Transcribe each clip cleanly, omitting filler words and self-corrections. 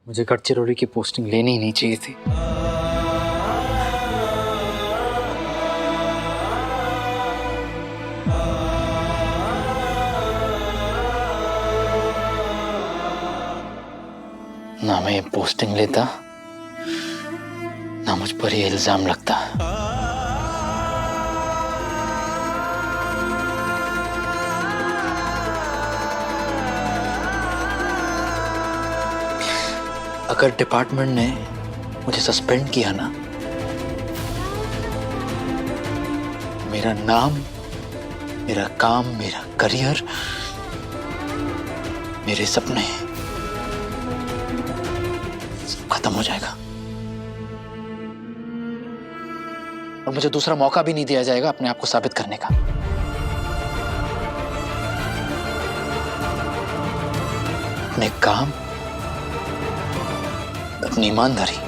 मुझे गडचिरोली की पोस्टिंग लेनी ही नहीं चाहिए थी। ना मैं ये पोस्टिंग लेता, ना मुझ पर ये इल्जाम लगता। अगर डिपार्टमेंट ने मुझे सस्पेंड किया ना, मेरा नाम, मेरा काम, मेरा करियर, मेरे सपने सब खत्म हो जाएगा और मुझे दूसरा मौका भी नहीं दिया जाएगा अपने आप को साबित करने का। अपने काम, अपनी ईमानदारी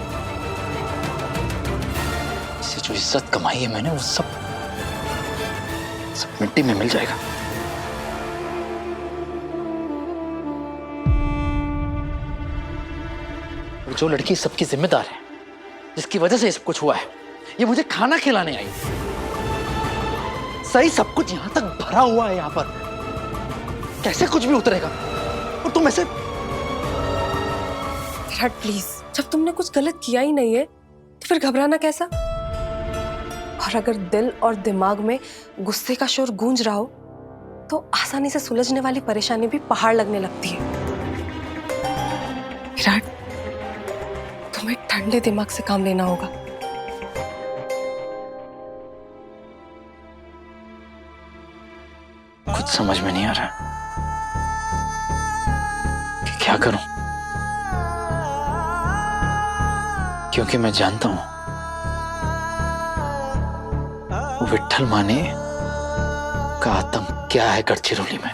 से जो इज्जत कमाई है मैंने, वो सब मिट्टी में मिल जाएगा। और जो लड़की सबकी जिम्मेदार है, जिसकी वजह से ये सब कुछ हुआ है, ये मुझे खाना खिलाने आई। सही सब कुछ यहां तक भरा हुआ है, यहां पर कैसे कुछ भी उतरेगा? और तुम ऐसे। विराट प्लीज, जब तुमने कुछ गलत किया ही नहीं है तो फिर घबराना कैसा? और अगर दिल और दिमाग में गुस्से का शोर गूंज रहा हो तो आसानी से सुलझने वाली परेशानी भी पहाड़ लगने लगती है। विराट, तुम्हें ठंडे दिमाग से काम लेना होगा। कुछ समझ में नहीं आ रहा कि क्या करूं, क्योंकि मैं जानता हूं वो विट्ठल माने का आतंक क्या है गडचिरोली में।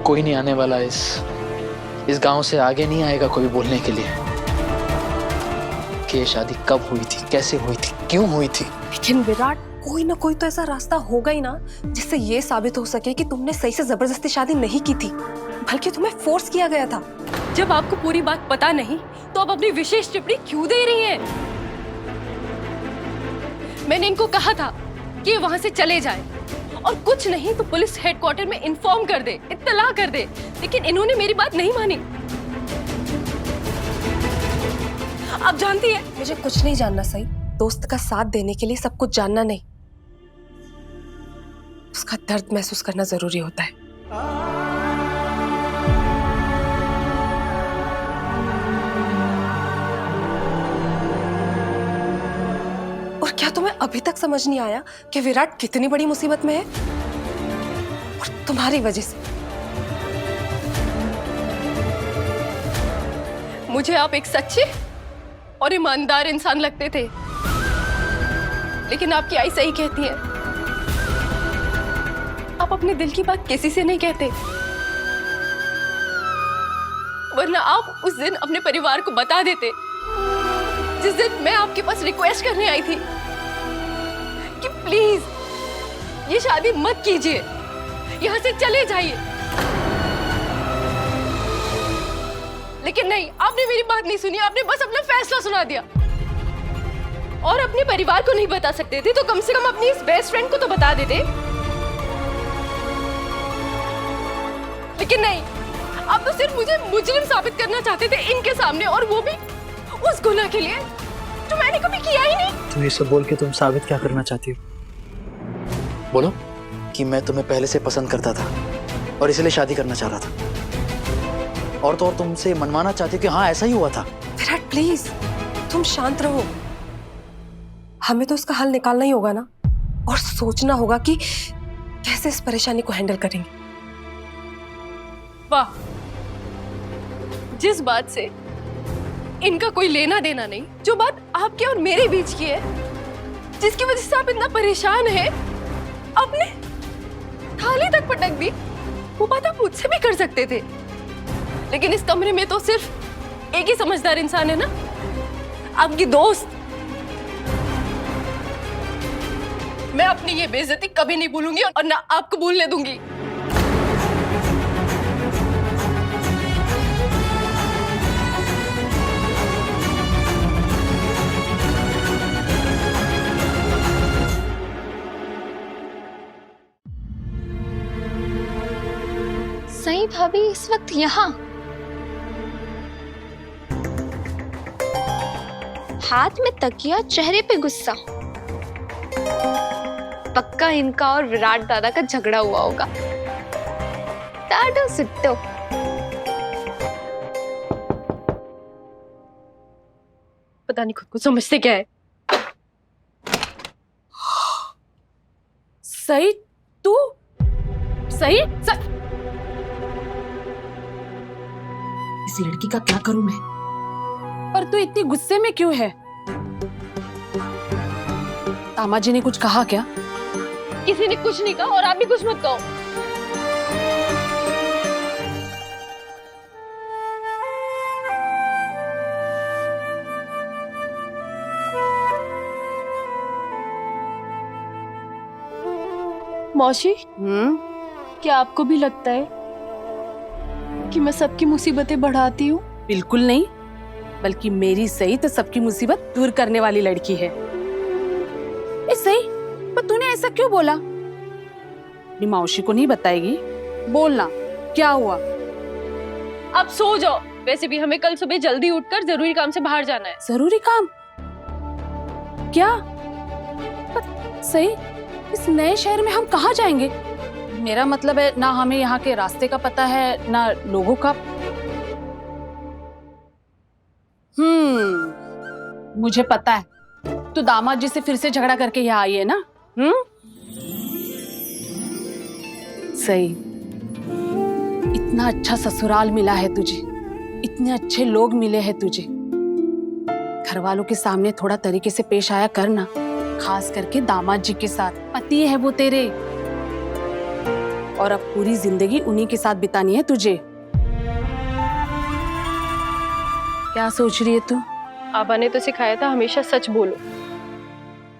कोई नहीं आने वाला इस गांव से, आगे नहीं आएगा कोई बोलने के लिए कि ये शादी कब हुई थी, कैसे हुई थी, क्यों हुई थी। लेकिन विराट, कोई ना कोई तो ऐसा रास्ता होगा ही ना जिससे ये साबित हो सके कि तुमने सही से जबरदस्ती शादी नहीं की थी, बल्कि तुम्हें फोर्स किया गया था। जब आपको पूरी बात पता नहीं तो आप अपनी विशेष टिप्पणी क्यों दे रही हैं? मैंने इनको कहा था कि वहां से चले जाएं और कुछ नहीं तो पुलिस हेडक्वार्टर में इन्फॉर्म कर दे, इत्तला कर दे, लेकिन इन्होंने मेरी बात नहीं मानी। आप जानती है, मुझे कुछ नहीं जानना सही। दोस्त का साथ देने के लिए सब कुछ जानना नहीं, उसका दर्द महसूस करना जरूरी होता है। और क्या तुम्हें अभी तक समझ नहीं आया कि विराट कितनी बड़ी मुसीबत में है? और तुम्हारी वजह से। मुझे आप एक सच्चे और ईमानदार इंसान लगते थे, लेकिन आपकी आई सही कहती है, आप अपने दिल की बात किसी से नहीं कहते, वरना आप उस दिन अपने परिवार को बता देते, जिस दिन मैं आपके पास रिक्वेस्ट करने आई थी कि प्लीज ये शादी मत कीजिए, यहां से चले जाइए। लेकिन नहीं, आपने मेरी बात नहीं सुनी, आपने बस अपना फैसला सुना दिया। और अपने परिवार को नहीं बता सकते थे तो कम से कम अपनी इस बेस्ट फ्रेंड को तो बता देते। लेकिन नहीं, आप तो सिर्फ मुझे मुजरिम साबित करना चाहते थे इनके सामने, और वो भी उस गुनाह के लिए जो मैंने कभी किया ही नहीं। तो ये सब बोल के तुम साबित क्या करना चाहती हो? बोलो कि मैं तुम्हें पहले से पसंद करता था और इसलिए शादी करना चाह रहा था, और तो और तुमसे मनवाना चाहती हो कि हाँ ऐसा ही हुआ था। विराट प्लीज, तुम शांत रहो। हमें तो इसका हल निकालना ही होगा ना, और सोचना होगा कि कैसे इस परेशानी को हैंडल करेंगे। वाह, जिस बात से इनका कोई लेना देना नहीं, जो बात आपके और मेरे बीच की है, जिसकी वजह से आप इतना परेशान हैं, आपने थाली तक पटक दी, वो बात आप मुझसे भी कर सकते थे। लेकिन इस कमरे में तो सिर्फ एक ही समझदार इंसान है ना, आपकी दोस्त। मैं अपनी ये बेइज्जती कभी नहीं भूलूंगी और ना आपको भूलने दूंगी। सही भाभी इस वक्त यहाँ? हाथ में तकिया, चेहरे पे गुस्सा। पक्का इनका और विराट दादा का झगड़ा हुआ होगा। टाडो सुट्टो। पता नहीं खुद को समझते क्या है। सही तू सही इस लड़की का क्या करूं मैं? पर तू इतनी गुस्से में क्यों है? तामा जी ने कुछ कहा क्या? किसी ने कुछ नहीं कहा और आप भी कुछ मत कहो। मौसी, क्या आपको भी लगता है कि मैं सबकी मुसीबतें बढ़ाती हूँ? बिल्कुल नहीं, बल्कि मेरी सही तो सबकी मुसीबत दूर करने वाली लड़की है। ए सही, पर तूने ऐसा क्यों बोला? अपनी मौसी को नहीं बताएगी? बोलना, क्या हुआ? आप सो जाओ। वैसे भी हमें कल सुबह जल्दी उठकर जरूरी काम से बाहर जाना है। जरूरी काम? क्या? पर सही, इस नए शहर में हम कहाँ जाएंगे? मेरा मतलब है, ना हमें यहाँ के रास्ते का पता है, ना लोगों का। मुझे पता है, तू दामाद जी से फिर से झगड़ा करके यहाँ आई है ना? सही, इतना अच्छा ससुराल मिला है तुझे, इतने अच्छे लोग मिले हैं तुझे। घर वालों के सामने थोड़ा तरीके से पेश आया करना, खास करके दामाद जी के साथ। पति है वो तेरे, और अब पूरी जिंदगी उन्हीं के साथ बितानी है तुझे। क्या सोच रही है तू? आबा ने तो सिखाया था हमेशा सच बोलो,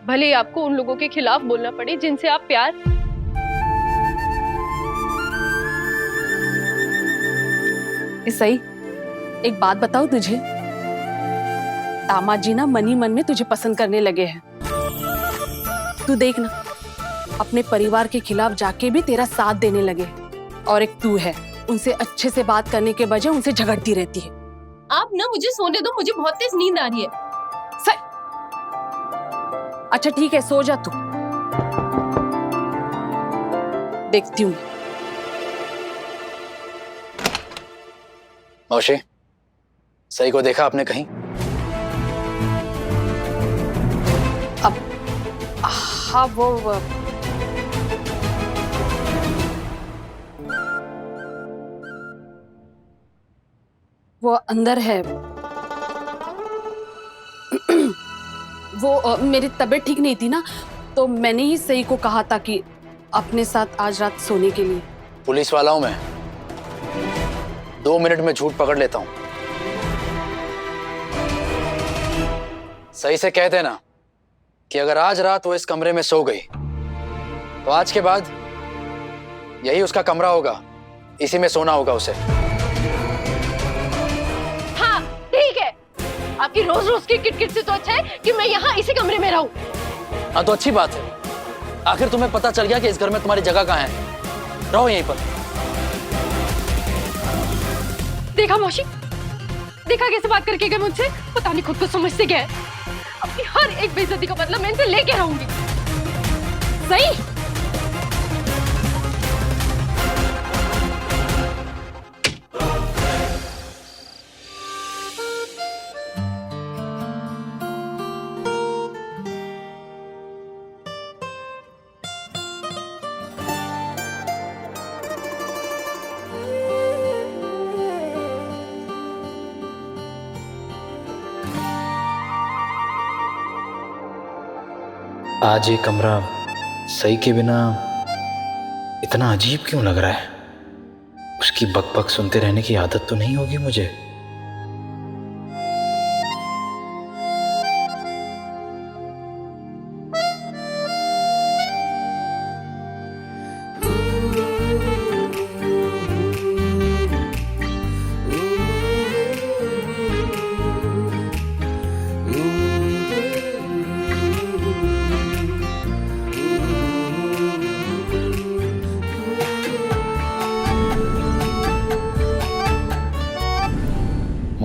भले ही आपको उन लोगों के खिलाफ बोलना पड़े जिनसे आप प्यार। सही, एक बात बताओ तुझे, दामाद जी ना मन ही मन में तुझे पसंद करने लगे हैं। तू देखना, अपने परिवार के खिलाफ जाके भी तेरा साथ देने लगे। और एक तू है, उनसे अच्छे से बात करने के बजाय उनसे झगड़ती रहती है। आप ना मुझे सोने दो, मुझे बहुत तेज नींद आ रही है। अच्छा ठीक है, सो जा तू, देखती हूँ। मौसी, सही को देखा आपने कहीं? अब हाँ, वो अंदर है। वो मेरी तबीयत ठीक नहीं थी ना, तो मैंने ही सही को कहा था कि अपने साथ आज रात सोने के लिए। पुलिस वाला हूं मैं, 2 मिनट में झूठ पकड़ लेता हूं। सही से कहते ना कि अगर आज रात वो इस कमरे में सो गई तो आज के बाद यही उसका कमरा होगा, इसी में सोना होगा उसे। हाँ ठीक है, आपकी रोज रोज की किटकिट से तो अच्छा है कि मैं यहाँ इसी कमरे में रहूं। हाँ तो अच्छी बात है, आखिर तुम्हें पता चल गया कि इस घर में तुम्हारी जगह कहाँ है। रहो यहीं पर। देखा मौसी, देखा कैसे बात करके गए मुझसे? पता नहीं खुद को समझते क्या है। अपनी हर एक बेइज्जती का बदला मैं इनसे लेके रहूंगी। सही, आज ये कमरा सही के बिना इतना अजीब क्यों लग रहा है? उसकी बकबक सुनते रहने की आदत तो नहीं होगी मुझे।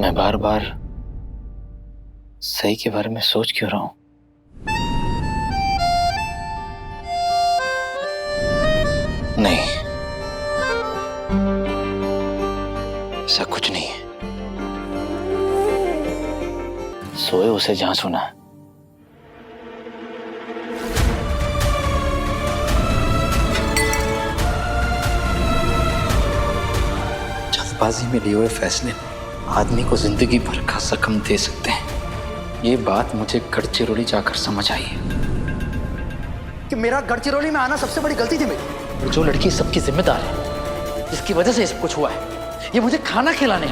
मैं बार बार सही के बारे में सोच क्यों रहा हूं? नहीं, ऐसा कुछ नहीं है। सोए उसे जहां सुना है। जल्दबाजी में लिए हुए फैसले आदमी को जिंदगी भर का जख्म दे सकते हैं। ये बात मुझे गढ़चिरौली जाकर समझ आई है कि मेरा गढ़चिरौली में आना सबसे बड़ी गलती थी मेरी। और जो लड़की सबकी जिम्मेदार है, जिसकी वजह से ये सब कुछ हुआ है, ये मुझे खाना खिलाने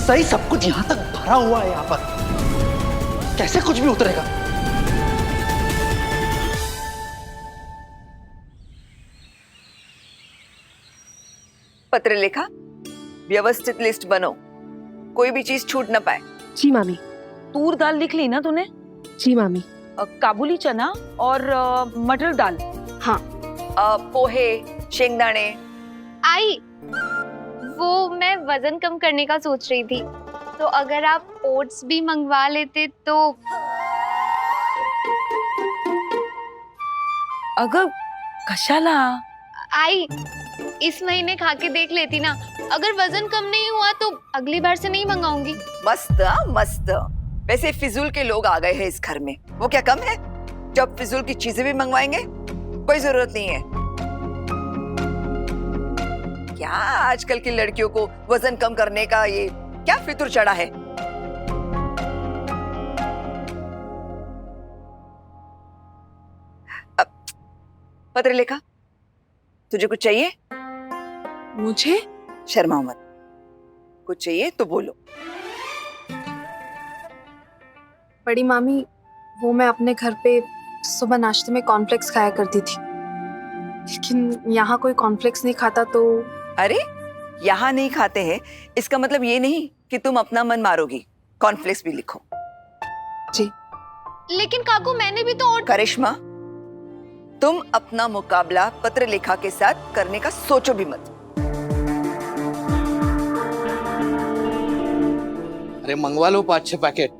सही सब कुछ यहां तक भरा हुआ है। यहां पर कैसे कुछ भी उतरेगा? पत्र लिखा, व्यवस्थित लिस्ट बनो, कोई भी चीज छूट न पाए। जी मामी। तूर दाल लिख ली ना तूने? जी मामी। काबुली चना और मटर दाल। हाँ। पोहे, शेंगदाने। आई, वो मैं वजन कम करने का सोच रही थी, तो अगर आप ओट्स भी मंगवा लेते तो। अगर कशाला? आई, इस महीने खा के देख लेती ना, अगर वजन कम नहीं हुआ तो अगली बार से नहीं मंगाऊंगी। मस्त मस्त। वैसे फिजूल के लोग आ गए हैं इस घर में, वो क्या कम है जब फिजूल की चीजें भी मंगवाएंगे? कोई जरूरत नहीं है। क्या आजकल की लड़कियों को वजन कम करने का ये क्या फितूर चढ़ा है? पत्र लिखा, तुझे कुछ चाहिए? मुझे? शर्माओ मत, कुछ चाहिए तो बोलो। बड़ी मामी, वो मैं अपने घर पे सुबह नाश्ते में कॉर्नफ्लेक्स खाया करती थी, लेकिन यहाँ कोई कॉर्नफ्लेक्स नहीं खाता तो। अरे यहाँ नहीं खाते हैं इसका मतलब ये नहीं कि तुम अपना मन मारोगी। कॉर्नफ्लेक्स भी लिखो। जी। लेकिन काकू, मैंने भी तो। करिश्मा, तुम अपना मुकाबला पत्र लेखा के साथ करने का सोचो भी मत। अरे मंगवा लो 5-6 पैकेट।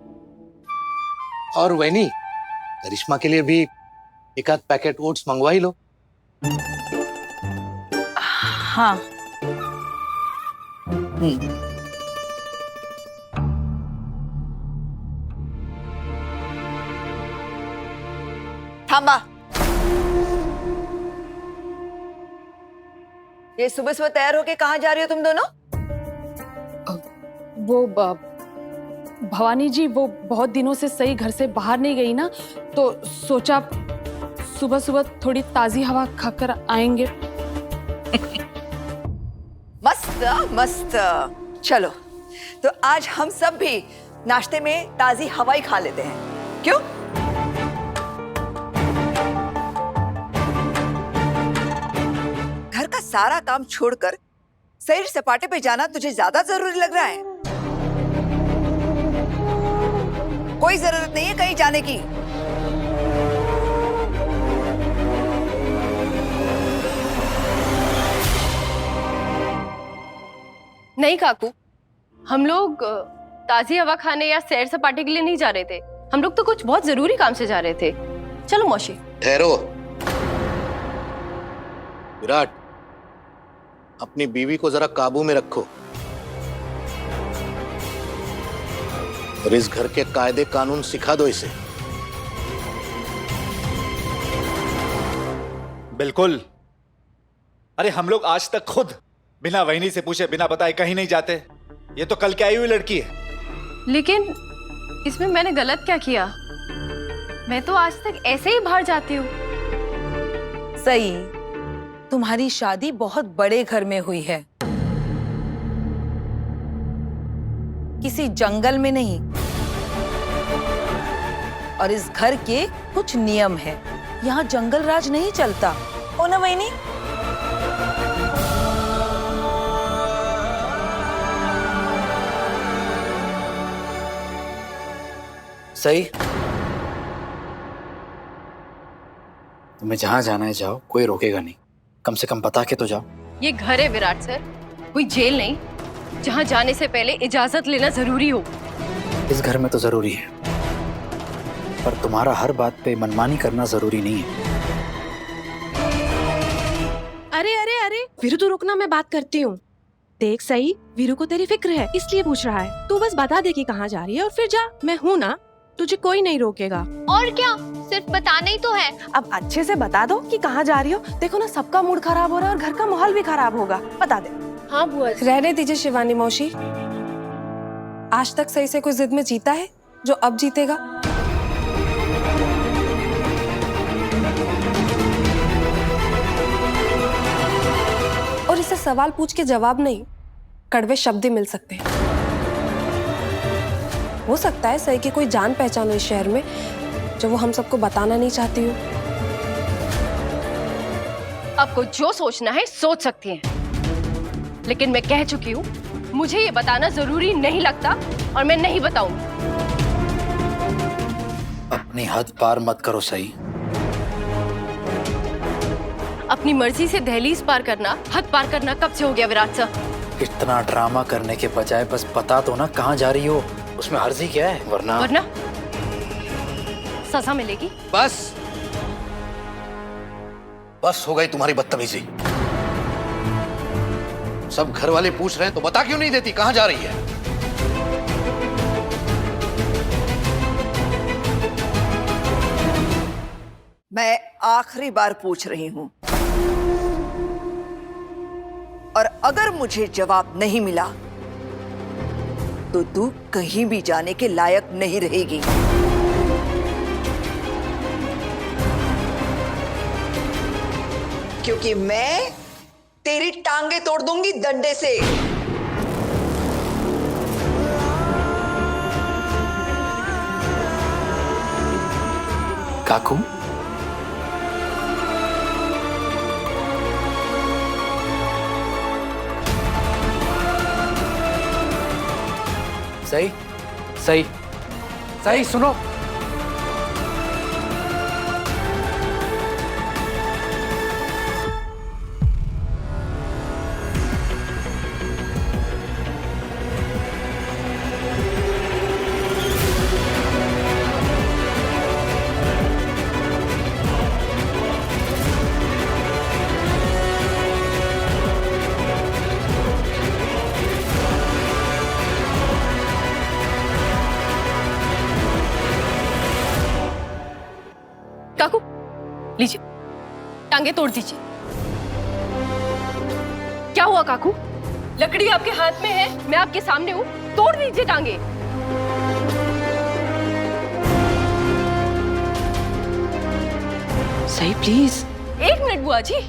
और वैनी, करिश्मा के लिए भी एक आध पैकेट ओट्स मंगवा ही लो। हाँ। थांबा। ये सुबह सुबह तैयार होके कहाँ जा रही हो तुम दोनों? वो भवानी जी, वो बहुत दिनों से सही घर से बाहर नहीं गई ना, तो सोचा सुबह सुबह थोड़ी ताजी हवा खाकर आएंगे। मस्त मस्त। चलो, तो आज हम सब भी नाश्ते में ताजी हवा ही खा लेते हैं, क्यों? घर का सारा काम छोड़कर सैर सपाटे पे जाना तुझे ज्यादा जरूरी लग रहा है? कोई जरूरत नहीं है कहीं जाने की। नहीं काकू, हम लोग ताजी हवा खाने या सैर सपाटे के लिए नहीं जा रहे थे। हम लोग तो कुछ बहुत जरूरी काम से जा रहे थे। चलो मौसी। ठहरो। विराट, अपनी बीवी को जरा काबू में रखो और इस घर के कायदे कानून सिखा दो इसे। बिल्कुल। अरे हम लोग आज तक खुद बिना वहीनी से पूछे, बिना बताए कहीं नहीं जाते। ये तो कल की आई हुई लड़की है। लेकिन इसमें मैंने गलत क्या किया? मैं तो आज तक ऐसे ही बाहर जाती हूँ। सही, तुम्हारी शादी बहुत बड़े घर में हुई है, किसी जंगल में नहीं। और इस घर के कुछ नियम हैं। यहाँ जंगल राज नहीं चलता, हो ना वहीनी? सही। तुम्हें जहां जाना है जाओ, कोई रोकेगा नहीं। कम से कम बता के तो जाओ। ये घर है विराट सर, कोई जेल नहीं। जहाँ जाने से पहले इजाजत लेना जरूरी हो। इस घर में तो जरूरी है, पर तुम्हारा हर बात पे मनमानी करना जरूरी नहीं है। अरे अरे अरे वीरू, तू रुकना, मैं बात करती हूँ। देख सही, वीरू को तेरी फिक्र है इसलिए पूछ रहा है। तू बस बता दे कि कहाँ जा रही है और फिर जा। मैं हूँ ना, तुझे कोई नहीं रोकेगा। और क्या, सिर्फ बताना ही तो है। अब अच्छे से बता दो कि कहाँ जा रही हो। देखो ना, सबका मूड खराब हो रहा है और घर का माहौल भी खराब होगा। बता दे। हाँ बुआ, रहने दीजिए शिवानी मौसी। आज तक सही से कोई जिद में जीता है जो अब जीतेगा? और इसे सवाल पूछ के जवाब नहीं, कड़वे शब्द ही मिल सकते हैं। हो सकता है सही की कोई जान पहचान हो इस शहर में जो वो हम सबको बताना नहीं चाहती हो। आपको जो सोचना है सोच सकती हैं, लेकिन मैं कह चुकी हूँ, मुझे ये बताना जरूरी नहीं लगता और मैं नहीं बताऊंगी। अपनी हद पार मत करो सही। अपनी मर्जी से दहलीज पार करना हद पार करना कब से हो गया विराट सर? इतना ड्रामा करने के बजाय बस बता दो ना कहाँ जा रही हो, उसमें हर्जी क्या है? वरना सजा मिलेगी। बस बस हो गई तुम्हारी बदतमीजी। सब घर वाले पूछ रहे हैं तो बता क्यों नहीं देती कहाँ जा रही है? मैं आखिरी बार पूछ रही हूं, और अगर मुझे जवाब नहीं मिला तो तू कहीं भी जाने के लायक नहीं रहेगी। क्योंकि मैं तेरी टांगे तोड़ दूंगी डंडे से। काकू, सही सही सही सुनो। काकू लीजिए, टांगे तोड़ दीजिए। क्या हुआ काकू? लकड़ी आपके हाथ में है, मैं आपके सामने हूँ, तोड़ दीजिए टांगे। सही प्लीज। एक मिनट बुआ जी,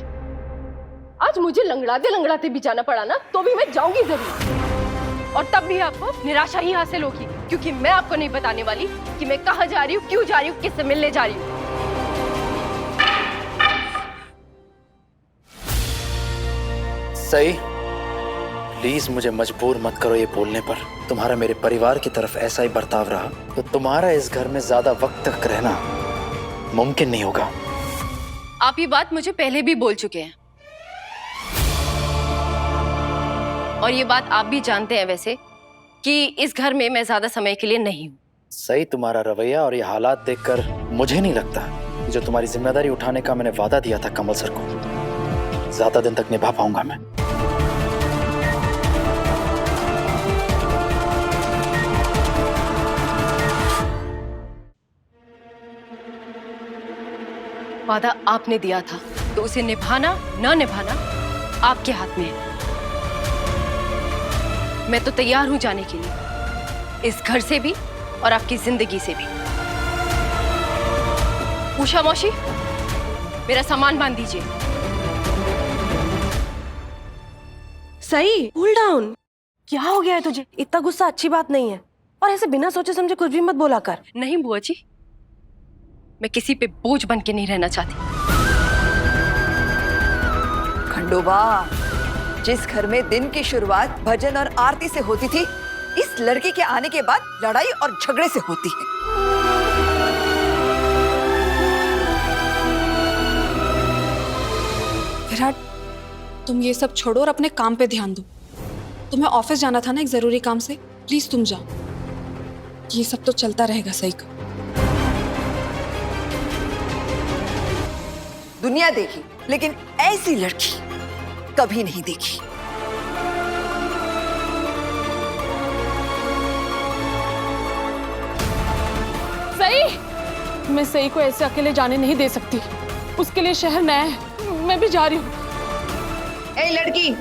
आज मुझे लंगड़ाते लंगड़ाते भी जाना पड़ा ना तो भी मैं जाऊंगी जरूर, और तब भी आपको निराशा ही हासिल होगी, क्योंकि मैं आपको नहीं बताने वाली कि मैं कहाँ जा रही हूँ, क्यों जा रही हूँ, किससे मिलने जा रही हूँ। सही, प्लीज मुझे मजबूर मत करो ये बोलने पर। तुम्हारा मेरे परिवार की तरफ ऐसा ही बर्ताव रहा तो तुम्हारा इस घर में ज्यादा वक्त तक रहना मुमकिन नहीं होगा। आप ये बात मुझे पहले भी बोल चुके हैं, और ये बात आप भी जानते हैं वैसे कि इस घर में मैं ज्यादा समय के लिए नहीं हूँ। सही, तुम्हारा रवैया और ये हालात देखकर मुझे नहीं लगता कि जो तुम्हारी जिम्मेदारी उठाने का मैंने वादा दिया था कमल सर को, ज्यादा दिन तक निभा पाऊंगा मैं। वादा आपने दिया था तो उसे निभाना ना निभाना आपके हाथ में है। मैं तो तैयार हूं जाने के लिए, इस घर से भी और आपकी जिंदगी से भी। उषा मौसी, मेरा सामान बांध दीजिए। सही, कूल डाउन। क्या हो गया है तुझे? इतना गुस्सा अच्छी बात नहीं है, और ऐसे बिना सोचे समझे कुछ भी मत बोला कर। नहीं बुआ जी, मैं किसी पे बोझ बन के नहीं रहना चाहती। खंडोबा, जिस घर में दिन की शुरुआत भजन और आरती से होती थी, इस लड़की के आने के बाद लड़ाई और झगड़े से होती है। विराट, तुम ये सब छोड़ो और अपने काम पे ध्यान दो। तुम्हें ऑफिस जाना था ना एक जरूरी काम से, प्लीज तुम जाओ। ये सब तो चलता रहेगा सही का। दुनिया देखी लेकिन ऐसी लड़की कभी नहीं देखी। सही, मैं सही को ऐसे अकेले जाने नहीं दे सकती। उसके लिए शहर नया है, मैं भी जा रही हूँ। ए लड़की,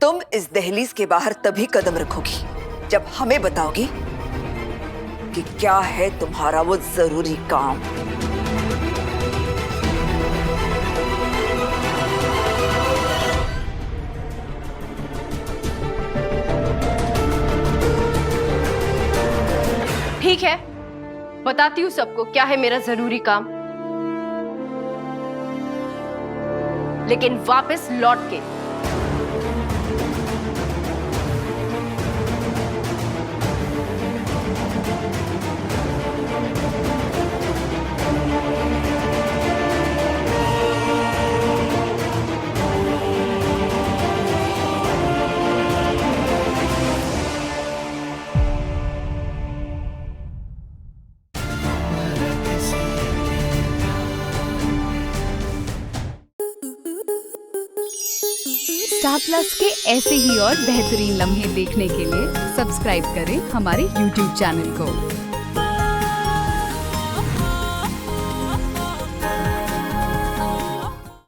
तुम इस दहलीज के बाहर तभी कदम रखोगी जब हमें बताओगी कि क्या है तुम्हारा वो जरूरी काम। ठीक है, बताती हूँ सबको क्या है मेरा जरूरी काम, लेकिन वापस लौट के। स्टार प्लस के ऐसे ही और बेहतरीन लम्हे देखने के लिए सब्सक्राइब करें हमारे YouTube चैनल को।